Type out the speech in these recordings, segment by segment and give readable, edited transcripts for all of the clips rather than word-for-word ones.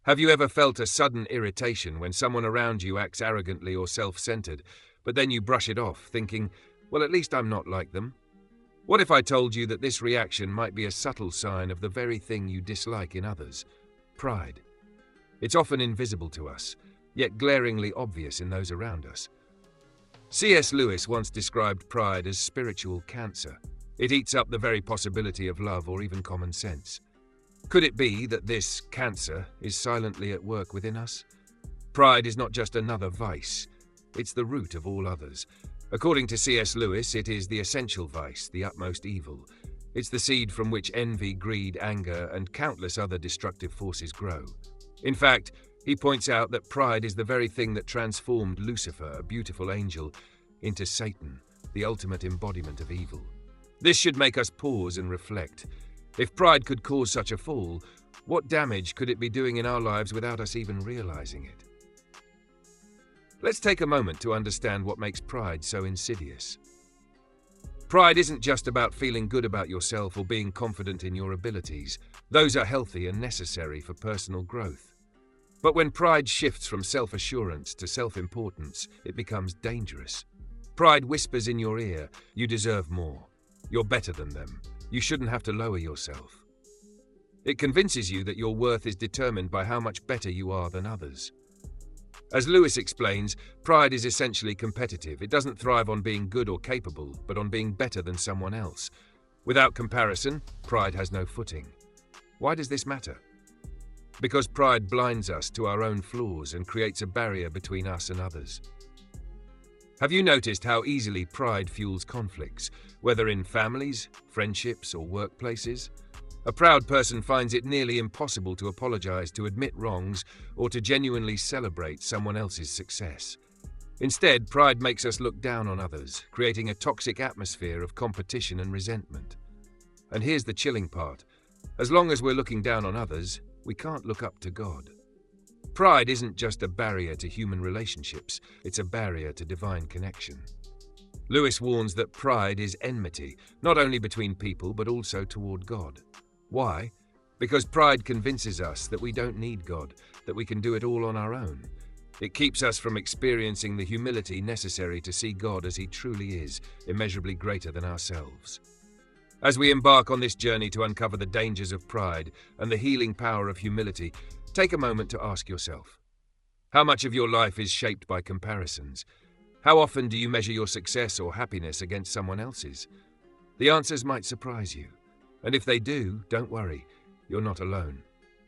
Have you ever felt a sudden irritation when someone around you acts arrogantly or self-centered, but then you brush it off, thinking, well, at least I'm not like them? What if I told you that this reaction might be a subtle sign of the very thing you dislike in others? Pride. It's often invisible to us, yet glaringly obvious in those around us. C.S. Lewis once described pride as spiritual cancer. It eats up the very possibility of love or even common sense. Could it be that this cancer is silently at work within us? Pride is not just another vice, it's the root of all others. According to C.S. Lewis, it is the essential vice, the utmost evil. It's the seed from which envy, greed, anger, and countless other destructive forces grow. In fact, he points out that pride is the very thing that transformed Lucifer, a beautiful angel, into Satan, the ultimate embodiment of evil. This should make us pause and reflect. If pride could cause such a fall, what damage could it be doing in our lives without us even realizing it? Let's take a moment to understand what makes pride so insidious. Pride isn't just about feeling good about yourself or being confident in your abilities. Those are healthy and necessary for personal growth. But when pride shifts from self-assurance to self-importance, it becomes dangerous. Pride whispers in your ear, you deserve more. You're better than them. You shouldn't have to lower yourself. It convinces you that your worth is determined by how much better you are than others. As Lewis explains, pride is essentially competitive. It doesn't thrive on being good or capable, but on being better than someone else. Without comparison, pride has no footing. Why does this matter? Because pride blinds us to our own flaws and creates a barrier between us and others. Have you noticed how easily pride fuels conflicts, whether in families, friendships, or workplaces? A proud person finds it nearly impossible to apologize, to admit wrongs, or to genuinely celebrate someone else's success. Instead, pride makes us look down on others, creating a toxic atmosphere of competition and resentment. And here's the chilling part. As long as we're looking down on others, we can't look up to God. Pride isn't just a barrier to human relationships, it's a barrier to divine connection. Lewis warns that pride is enmity, not only between people but also toward God. Why? Because pride convinces us that we don't need God, that we can do it all on our own. It keeps us from experiencing the humility necessary to see God as He truly is, immeasurably greater than ourselves. As we embark on this journey to uncover the dangers of pride and the healing power of humility, take a moment to ask yourself, how much of your life is shaped by comparisons? How often do you measure your success or happiness against someone else's? The answers might surprise you. And if they do, don't worry, you're not alone.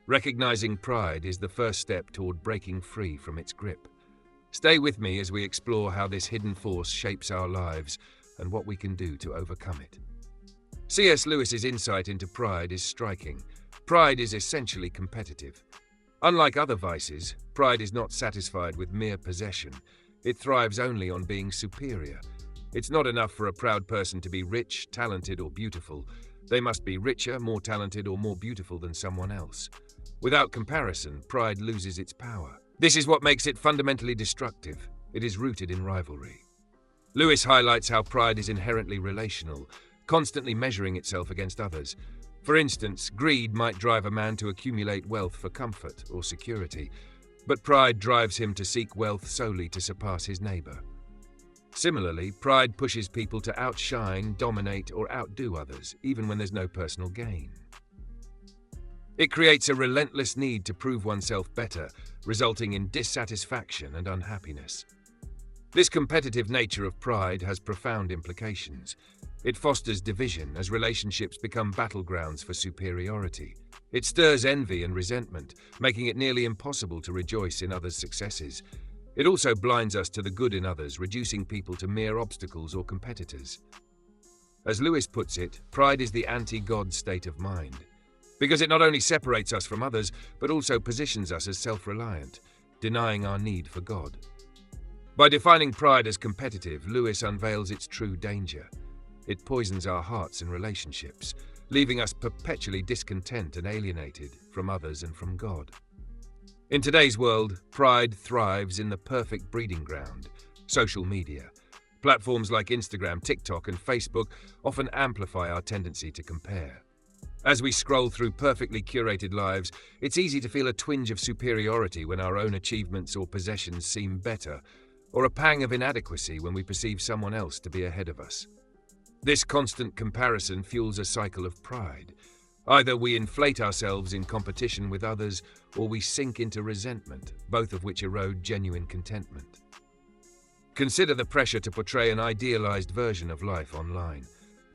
Recognizing pride is the first step toward breaking free from its grip. Stay with me as we explore how this hidden force shapes our lives and what we can do to overcome it. C.S. Lewis's insight into pride is striking. Pride is essentially competitive. Unlike other vices, pride is not satisfied with mere possession. It thrives only on being superior. It's not enough for a proud person to be rich, talented, or beautiful. They must be richer, more talented, or more beautiful than someone else. Without comparison, pride loses its power. This is what makes it fundamentally destructive. It is rooted in rivalry. Lewis highlights how pride is inherently relational, constantly measuring itself against others. For instance, greed might drive a man to accumulate wealth for comfort or security, but pride drives him to seek wealth solely to surpass his neighbor. Similarly, pride pushes people to outshine, dominate, or outdo others, even when there's no personal gain. It creates a relentless need to prove oneself better, resulting in dissatisfaction and unhappiness. This competitive nature of pride has profound implications. It fosters division as relationships become battlegrounds for superiority. It stirs envy and resentment, making it nearly impossible to rejoice in others' successes. It also blinds us to the good in others, reducing people to mere obstacles or competitors. As Lewis puts it, pride is the anti-God state of mind, because it not only separates us from others, but also positions us as self-reliant, denying our need for God. By defining pride as competitive, Lewis unveils its true danger. It poisons our hearts and relationships, leaving us perpetually discontent and alienated from others and from God. In today's world, pride thrives in the perfect breeding ground, social media. Platforms like Instagram, TikTok, and Facebook often amplify our tendency to compare. As we scroll through perfectly curated lives, it's easy to feel a twinge of superiority when our own achievements or possessions seem better, or a pang of inadequacy when we perceive someone else to be ahead of us. This constant comparison fuels a cycle of pride. Either we inflate ourselves in competition with others, or we sink into resentment, both of which erode genuine contentment. Consider the pressure to portray an idealized version of life online.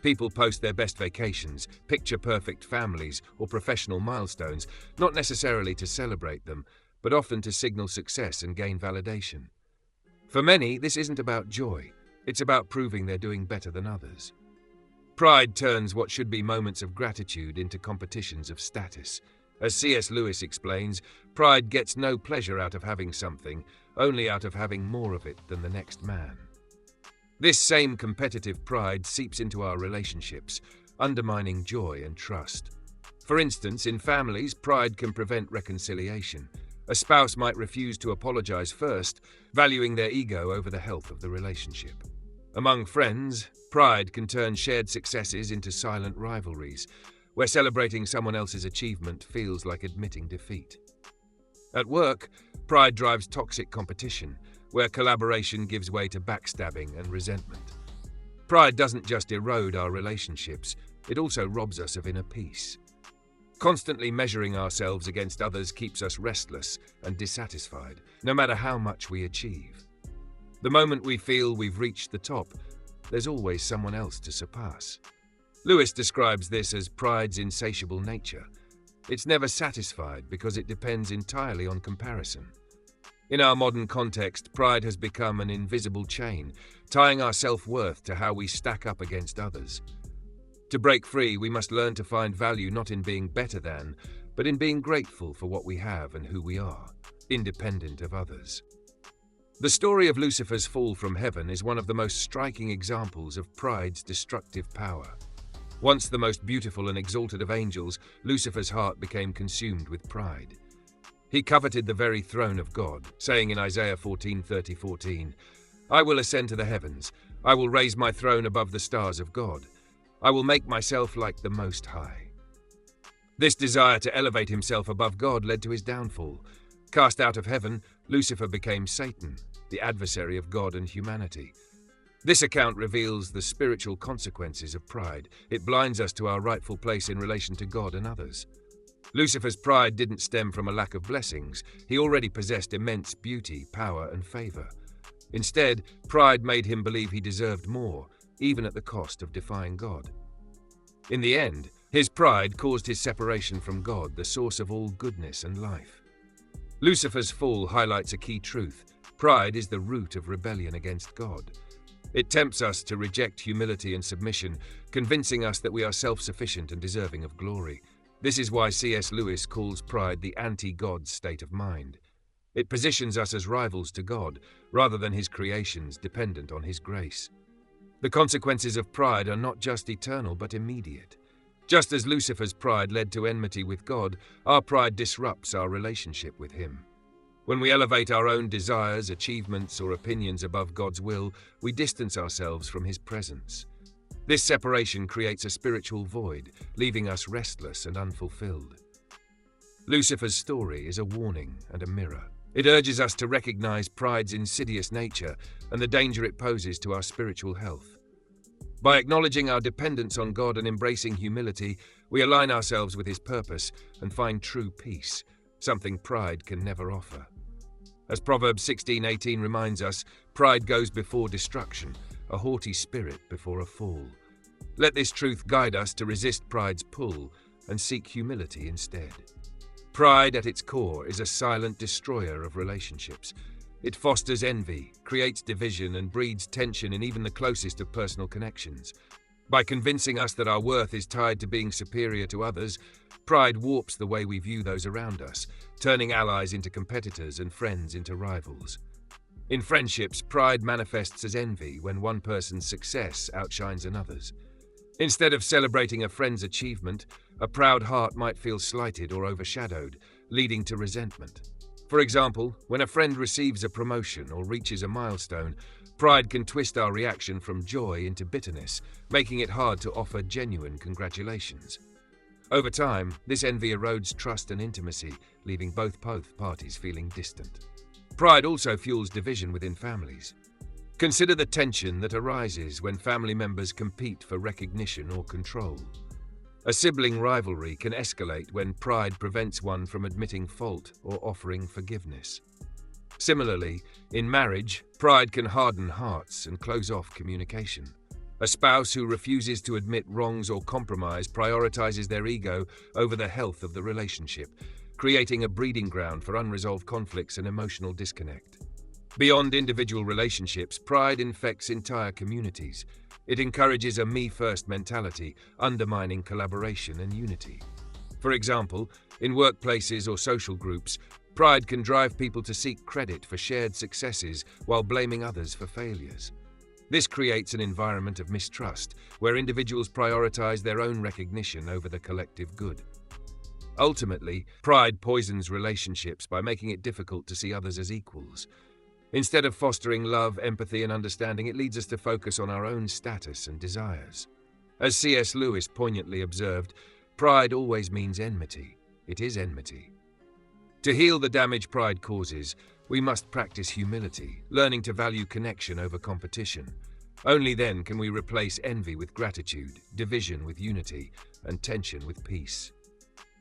People post their best vacations, picture-perfect families, or professional milestones, not necessarily to celebrate them, but often to signal success and gain validation. For many, this isn't about joy. It's about proving they're doing better than others. Pride turns what should be moments of gratitude into competitions of status. As C.S. Lewis explains, pride gets no pleasure out of having something, only out of having more of it than the next man. This same competitive pride seeps into our relationships, undermining joy and trust. For instance, in families, pride can prevent reconciliation. A spouse might refuse to apologize first, valuing their ego over the health of the relationship. Among friends, pride can turn shared successes into silent rivalries, where celebrating someone else's achievement feels like admitting defeat. At work, pride drives toxic competition, where collaboration gives way to backstabbing and resentment. Pride doesn't just erode our relationships, it also robs us of inner peace. Constantly measuring ourselves against others keeps us restless and dissatisfied, no matter how much we achieve. The moment we feel we've reached the top, there's always someone else to surpass. Lewis describes this as pride's insatiable nature. It's never satisfied because it depends entirely on comparison. In our modern context, pride has become an invisible chain, tying our self-worth to how we stack up against others. To break free, we must learn to find value not in being better than, but in being grateful for what we have and who we are, independent of others. The story of Lucifer's fall from heaven is one of the most striking examples of pride's destructive power. Once the most beautiful and exalted of angels, Lucifer's heart became consumed with pride. He coveted the very throne of God, saying in Isaiah 14:30-14, "I will ascend to the heavens, I will raise my throne above the stars of God. I will make myself like the Most High." This desire to elevate himself above God led to his downfall. Cast out of heaven, Lucifer became Satan, the adversary of God and humanity. This account reveals the spiritual consequences of pride. It blinds us to our rightful place in relation to God and others. Lucifer's pride didn't stem from a lack of blessings. He already possessed immense beauty, power, and favor. Instead, pride made him believe he deserved more, even at the cost of defying God. In the end, his pride caused his separation from God, the source of all goodness and life. Lucifer's fall highlights a key truth. Pride is the root of rebellion against God. It tempts us to reject humility and submission, convincing us that we are self-sufficient and deserving of glory. This is why C.S. Lewis calls pride the anti-God state of mind. It positions us as rivals to God, rather than his creations dependent on his grace. The consequences of pride are not just eternal but immediate. Just as Lucifer's pride led to enmity with God, our pride disrupts our relationship with him. When we elevate our own desires, achievements, or opinions above God's will, we distance ourselves from his presence. This separation creates a spiritual void, leaving us restless and unfulfilled. Lucifer's story is a warning and a mirror. It urges us to recognize pride's insidious nature and the danger it poses to our spiritual health. By acknowledging our dependence on God and embracing humility, we align ourselves with his purpose and find true peace, something pride can never offer. As Proverbs 16:18 reminds us, pride goes before destruction, a haughty spirit before a fall. Let this truth guide us to resist pride's pull and seek humility instead. Pride at its core is a silent destroyer of relationships. It fosters envy, creates division, and breeds tension in even the closest of personal connections. By convincing us that our worth is tied to being superior to others, pride warps the way we view those around us, turning allies into competitors and friends into rivals. In friendships, pride manifests as envy when one person's success outshines another's. Instead of celebrating a friend's achievement, a proud heart might feel slighted or overshadowed, leading to resentment. For example, when a friend receives a promotion or reaches a milestone, pride can twist our reaction from joy into bitterness, making it hard to offer genuine congratulations. Over time, this envy erodes trust and intimacy, leaving both parties feeling distant. Pride also fuels division within families. Consider the tension that arises when family members compete for recognition or control. A sibling rivalry can escalate when pride prevents one from admitting fault or offering forgiveness. Similarly, in marriage, pride can harden hearts and close off communication. A spouse who refuses to admit wrongs or compromise prioritizes their ego over the health of the relationship, creating a breeding ground for unresolved conflicts and emotional disconnect. Beyond individual relationships, pride infects entire communities. It encourages a me-first mentality, undermining collaboration and unity. For example, in workplaces or social groups, pride can drive people to seek credit for shared successes while blaming others for failures. This creates an environment of mistrust, where individuals prioritize their own recognition over the collective good. Ultimately, pride poisons relationships by making it difficult to see others as equals. Instead of fostering love, empathy, and understanding, it leads us to focus on our own status and desires. As C.S. Lewis poignantly observed, pride always means enmity. It is enmity. To heal the damage pride causes, we must practice humility, learning to value connection over competition. Only then can we replace envy with gratitude, division with unity, and tension with peace.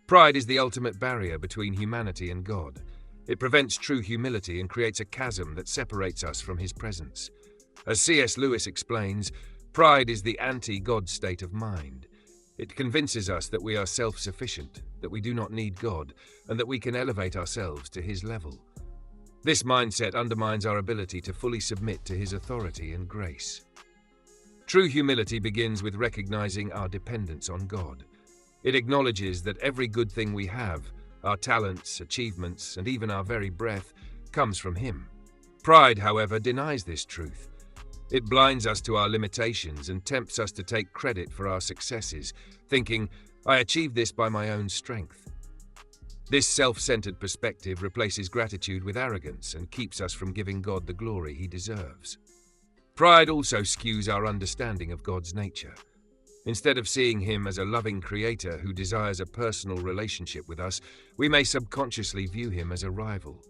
Pride is the ultimate barrier between humanity and God. It prevents true humility and creates a chasm that separates us from His presence. As C.S. Lewis explains, pride is the anti-God state of mind. It convinces us that we are self-sufficient, that we do not need God, and that we can elevate ourselves to His level. This mindset undermines our ability to fully submit to His authority and grace. True humility begins with recognizing our dependence on God. It acknowledges that every good thing we have, our talents, achievements, and even our very breath, comes from Him. Pride, however, denies this truth. It blinds us to our limitations and tempts us to take credit for our successes, thinking, "I achieved this by my own strength." This self-centered perspective replaces gratitude with arrogance and keeps us from giving God the glory He deserves. Pride also skews our understanding of God's nature. Instead of seeing Him as a loving creator who desires a personal relationship with us, we may subconsciously view Him as a rival.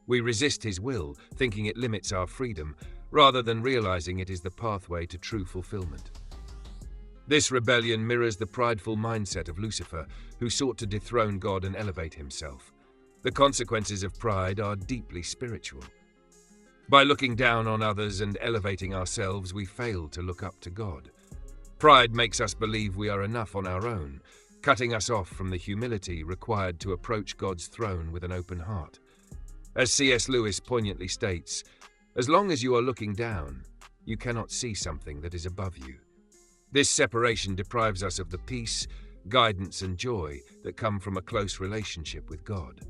We resist His will, thinking it limits our freedom, rather than realizing it is the pathway to true fulfillment. This rebellion mirrors the prideful mindset of Lucifer, who sought to dethrone God and elevate himself. The consequences of pride are deeply spiritual. By looking down on others and elevating ourselves, we fail to look up to God. Pride makes us believe we are enough on our own, cutting us off from the humility required to approach God's throne with an open heart. As C.S. Lewis poignantly states, "As long as you are looking down, you cannot see something that is above you." This separation deprives us of the peace, guidance, and joy that come from a close relationship with God.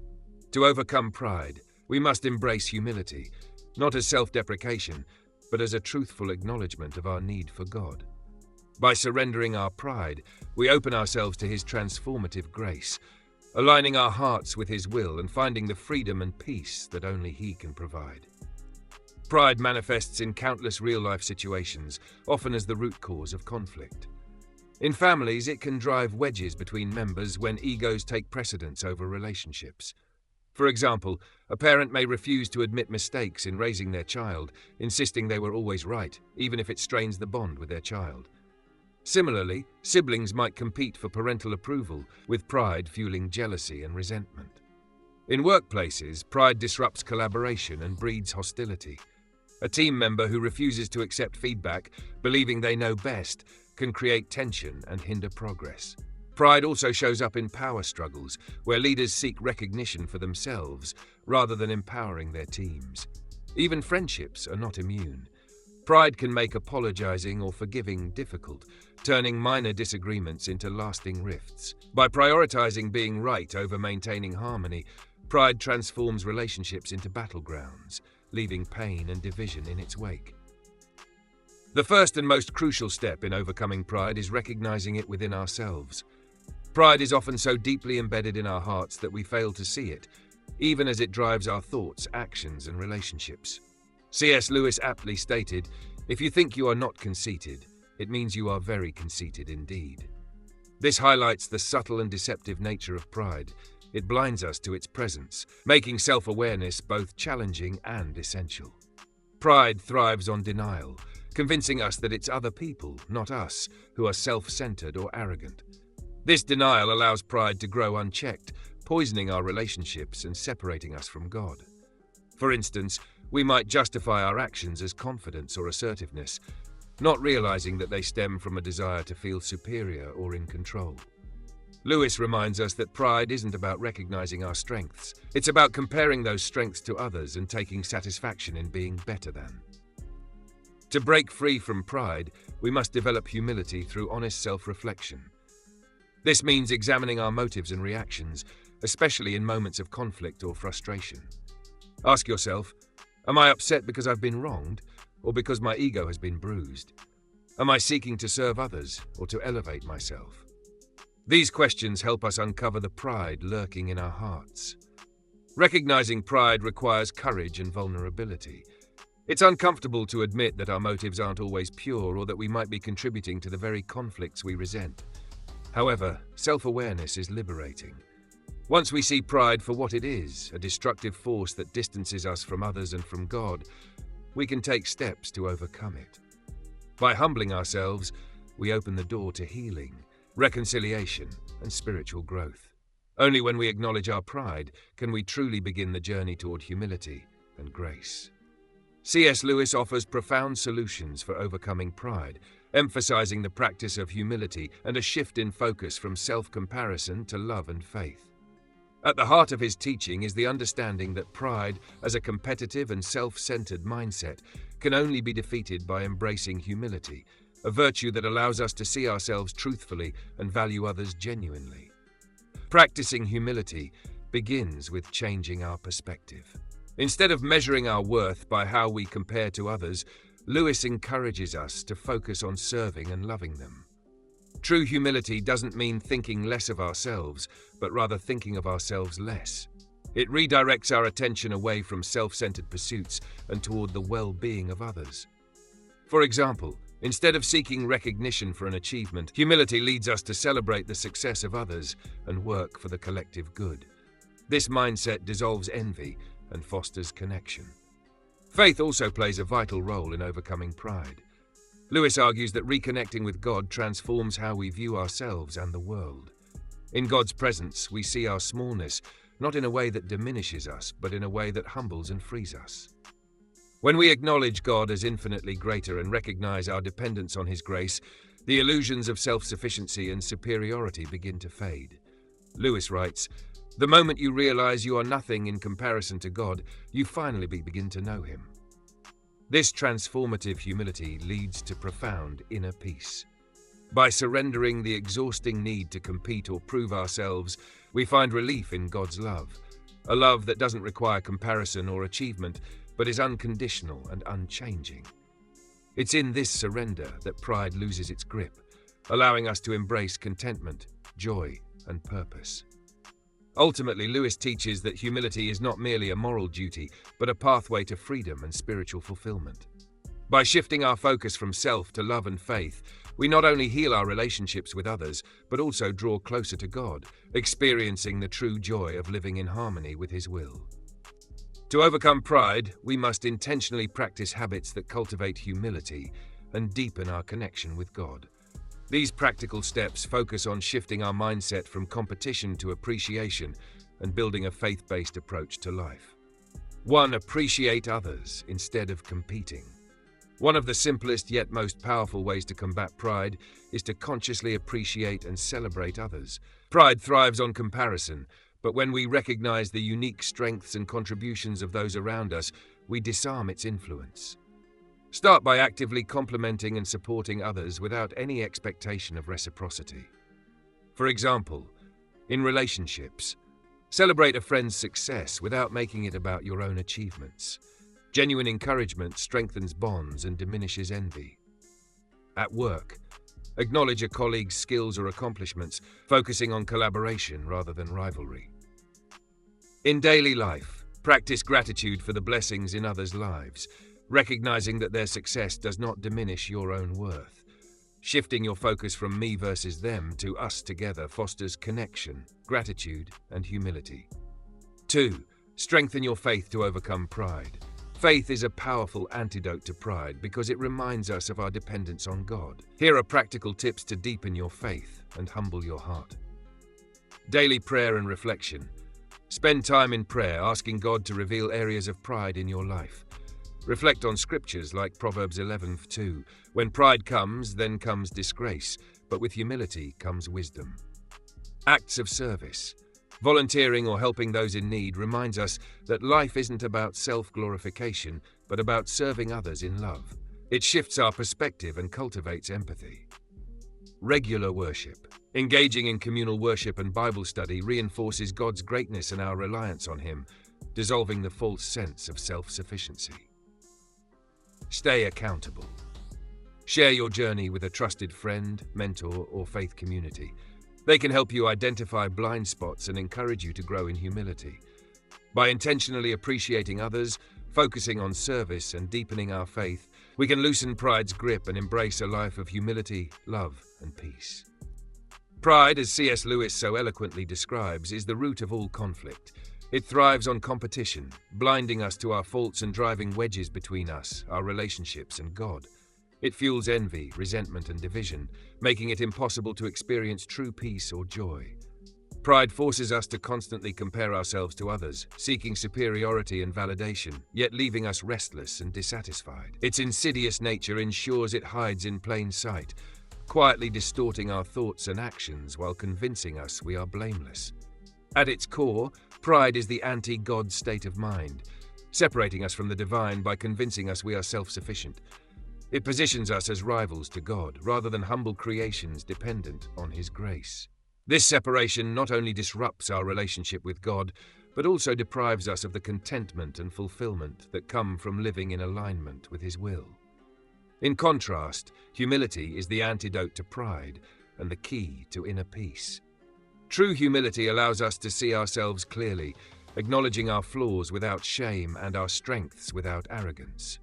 To overcome pride, we must embrace humility, not as self-deprecation, but as a truthful acknowledgement of our need for God. By surrendering our pride, we open ourselves to His transformative grace, aligning our hearts with His will and finding the freedom and peace that only He can provide. Pride manifests in countless real-life situations, often as the root cause of conflict. In families, it can drive wedges between members when egos take precedence over relationships. For example, a parent may refuse to admit mistakes in raising their child, insisting they were always right, even if it strains the bond with their child. Similarly, siblings might compete for parental approval, with pride fueling jealousy and resentment. In workplaces, pride disrupts collaboration and breeds hostility. A team member who refuses to accept feedback, believing they know best, can create tension and hinder progress. Pride also shows up in power struggles, where leaders seek recognition for themselves rather than empowering their teams. Even friendships are not immune. Pride can make apologizing or forgiving difficult, turning minor disagreements into lasting rifts. By prioritizing being right over maintaining harmony, pride transforms relationships into battlegrounds, leaving pain and division in its wake. The first and most crucial step in overcoming pride is recognizing it within ourselves. Pride is often so deeply embedded in our hearts that we fail to see it, even as it drives our thoughts, actions, and relationships. C.S. Lewis aptly stated, "If you think you are not conceited, it means you are very conceited indeed." This highlights the subtle and deceptive nature of pride. It blinds us to its presence, making self-awareness both challenging and essential. Pride thrives on denial, convincing us that it's other people, not us, who are self-centered or arrogant. This denial allows pride to grow unchecked, poisoning our relationships and separating us from God. For instance, we might justify our actions as confidence or assertiveness, not realizing that they stem from a desire to feel superior or in control. Lewis reminds us that pride isn't about recognizing our strengths. It's about comparing those strengths to others and taking satisfaction in being better than. To break free from pride, we must develop humility through honest self-reflection. This means examining our motives and reactions, especially in moments of conflict or frustration. Ask yourself, am I upset because I've been wronged, or because my ego has been bruised? Am I seeking to serve others or to elevate myself? These questions help us uncover the pride lurking in our hearts. Recognizing pride requires courage and vulnerability. It's uncomfortable to admit that our motives aren't always pure or that we might be contributing to the very conflicts we resent. However, self-awareness is liberating. Once we see pride for what it is, a destructive force that distances us from others and from God, we can take steps to overcome it. By humbling ourselves, we open the door to healing, reconciliation, and spiritual growth. Only when we acknowledge our pride can we truly begin the journey toward humility and grace. C.S. Lewis offers profound solutions for overcoming pride, emphasizing the practice of humility and a shift in focus from self-comparison to love and faith. At the heart of his teaching is the understanding that pride, as a competitive and self-centered mindset, can only be defeated by embracing humility, a virtue that allows us to see ourselves truthfully and value others genuinely. Practicing humility begins with changing our perspective. Instead of measuring our worth by how we compare to others, Lewis encourages us to focus on serving and loving them. True humility doesn't mean thinking less of ourselves, but rather thinking of ourselves less. It redirects our attention away from self-centered pursuits and toward the well-being of others. For example, instead of seeking recognition for an achievement, humility leads us to celebrate the success of others and work for the collective good. This mindset dissolves envy and fosters connection. Faith also plays a vital role in overcoming pride. Lewis argues that reconnecting with God transforms how we view ourselves and the world. In God's presence, we see our smallness, not in a way that diminishes us, but in a way that humbles and frees us. When we acknowledge God as infinitely greater and recognize our dependence on His grace, the illusions of self-sufficiency and superiority begin to fade. Lewis writes, "The moment you realize you are nothing in comparison to God, you finally begin to know Him." This transformative humility leads to profound inner peace. By surrendering the exhausting need to compete or prove ourselves, we find relief in God's love, a love that doesn't require comparison or achievement, but is unconditional and unchanging. It's in this surrender that pride loses its grip, allowing us to embrace contentment, joy, and purpose. Ultimately, Lewis teaches that humility is not merely a moral duty, but a pathway to freedom and spiritual fulfillment. By shifting our focus from self to love and faith, we not only heal our relationships with others, but also draw closer to God, experiencing the true joy of living in harmony with His will. To overcome pride, we must intentionally practice habits that cultivate humility and deepen our connection with God. These practical steps focus on shifting our mindset from competition to appreciation and building a faith-based approach to life. 1. Appreciate others instead of competing. One of the simplest yet most powerful ways to combat pride is to consciously appreciate and celebrate others. Pride thrives on comparison, but when we recognize the unique strengths and contributions of those around us, we disarm its influence. Start by actively complimenting and supporting others without any expectation of reciprocity. For example, in relationships, celebrate a friend's success without making it about your own achievements. Genuine encouragement strengthens bonds and diminishes envy. At work, acknowledge a colleague's skills or accomplishments, focusing on collaboration rather than rivalry. In daily life, practice gratitude for the blessings in others' lives, recognizing that their success does not diminish your own worth. Shifting your focus from me versus them to us together fosters connection, gratitude, and humility. 2. Strengthen your faith to overcome pride. Faith is a powerful antidote to pride because it reminds us of our dependence on God. Here are practical tips to deepen your faith and humble your heart. Daily prayer and reflection. Spend time in prayer asking God to reveal areas of pride in your life. Reflect on scriptures like Proverbs 11:2. When pride comes, then comes disgrace, but with humility comes wisdom. Acts of service. Volunteering or helping those in need reminds us that life isn't about self-glorification, but about serving others in love. It shifts our perspective and cultivates empathy. Regular worship. Engaging in communal worship and Bible study reinforces God's greatness and our reliance on Him, dissolving the false sense of self-sufficiency. Stay accountable. Share your journey with a trusted friend, mentor, or faith community. They can help you identify blind spots and encourage you to grow in humility. By intentionally appreciating others, focusing on service, and deepening our faith, we can loosen pride's grip and embrace a life of humility, love, and peace. Pride, as C.S. Lewis so eloquently describes, is the root of all conflict. It thrives on competition, blinding us to our faults and driving wedges between us, our relationships, and God. It fuels envy, resentment, and division, making it impossible to experience true peace or joy. Pride forces us to constantly compare ourselves to others, seeking superiority and validation, yet leaving us restless and dissatisfied. Its insidious nature ensures it hides in plain sight, quietly distorting our thoughts and actions while convincing us we are blameless. At its core, pride is the anti-God state of mind, separating us from the divine by convincing us we are self-sufficient. It positions us as rivals to God, rather than humble creations dependent on His grace. This separation not only disrupts our relationship with God, but also deprives us of the contentment and fulfillment that come from living in alignment with His will. In contrast, humility is the antidote to pride and the key to inner peace. True humility allows us to see ourselves clearly, acknowledging our flaws without shame and our strengths without arrogance.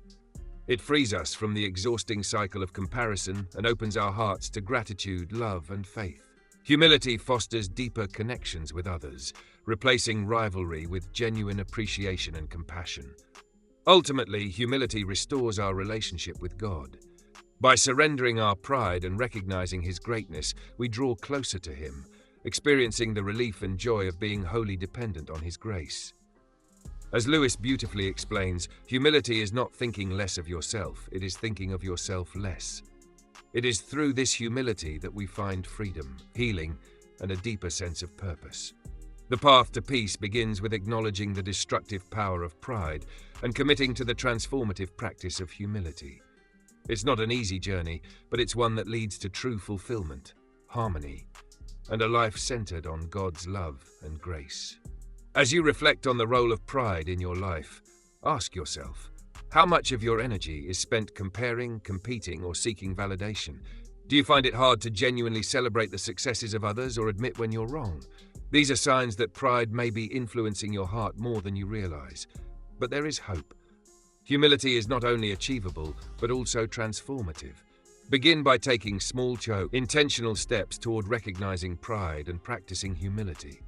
It frees us from the exhausting cycle of comparison and opens our hearts to gratitude, love, and faith. Humility fosters deeper connections with others, replacing rivalry with genuine appreciation and compassion. Ultimately, humility restores our relationship with God. By surrendering our pride and recognizing His greatness, we draw closer to Him, experiencing the relief and joy of being wholly dependent on His grace. As Lewis beautifully explains, humility is not thinking less of yourself, it is thinking of yourself less. It is through this humility that we find freedom, healing, and a deeper sense of purpose. The path to peace begins with acknowledging the destructive power of pride and committing to the transformative practice of humility. It's not an easy journey, but it's one that leads to true fulfillment, harmony, and a life centered on God's love and grace. As you reflect on the role of pride in your life, ask yourself, how much of your energy is spent comparing, competing, or seeking validation? Do you find it hard to genuinely celebrate the successes of others or admit when you're wrong? These are signs that pride may be influencing your heart more than you realize. But there is hope. Humility is not only achievable, but also transformative. Begin by taking small, intentional steps toward recognizing pride and practicing humility.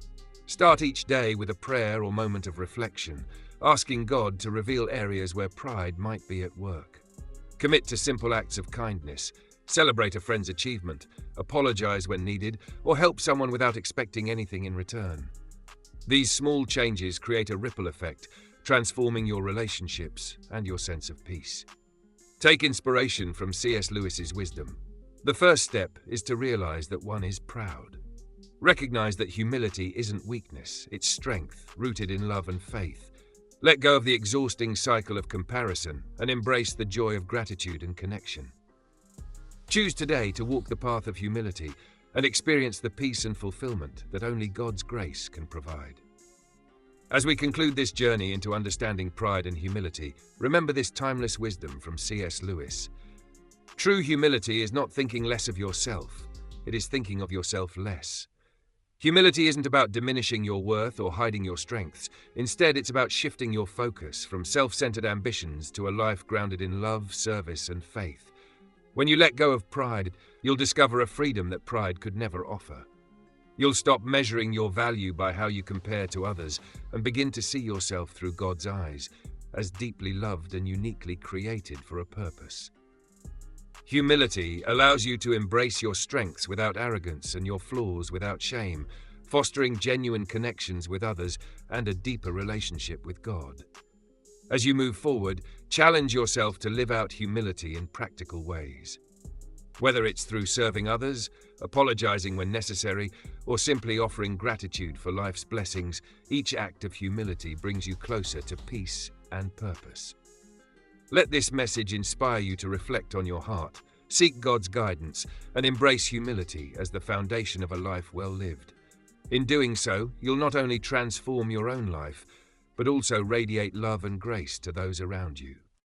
Start each day with a prayer or moment of reflection, asking God to reveal areas where pride might be at work. Commit to simple acts of kindness, celebrate a friend's achievement, apologize when needed, or help someone without expecting anything in return. These small changes create a ripple effect, transforming your relationships and your sense of peace. Take inspiration from C.S. Lewis's wisdom. The first step is to realize that one is proud. Recognize that humility isn't weakness, it's strength, rooted in love and faith. Let go of the exhausting cycle of comparison and embrace the joy of gratitude and connection. Choose today to walk the path of humility and experience the peace and fulfillment that only God's grace can provide. As we conclude this journey into understanding pride and humility, remember this timeless wisdom from C.S. Lewis. True humility is not thinking less of yourself, it is thinking of yourself less. Humility isn't about diminishing your worth or hiding your strengths. Instead, it's about shifting your focus from self-centered ambitions to a life grounded in love, service, and faith. When you let go of pride, you'll discover a freedom that pride could never offer. You'll stop measuring your value by how you compare to others and begin to see yourself through God's eyes, as deeply loved and uniquely created for a purpose. Humility allows you to embrace your strengths without arrogance and your flaws without shame, fostering genuine connections with others and a deeper relationship with God. As you move forward, challenge yourself to live out humility in practical ways. Whether it's through serving others, apologizing when necessary, or simply offering gratitude for life's blessings, each act of humility brings you closer to peace and purpose. Let this message inspire you to reflect on your heart, seek God's guidance, and embrace humility as the foundation of a life well lived. In doing so, you'll not only transform your own life, but also radiate love and grace to those around you.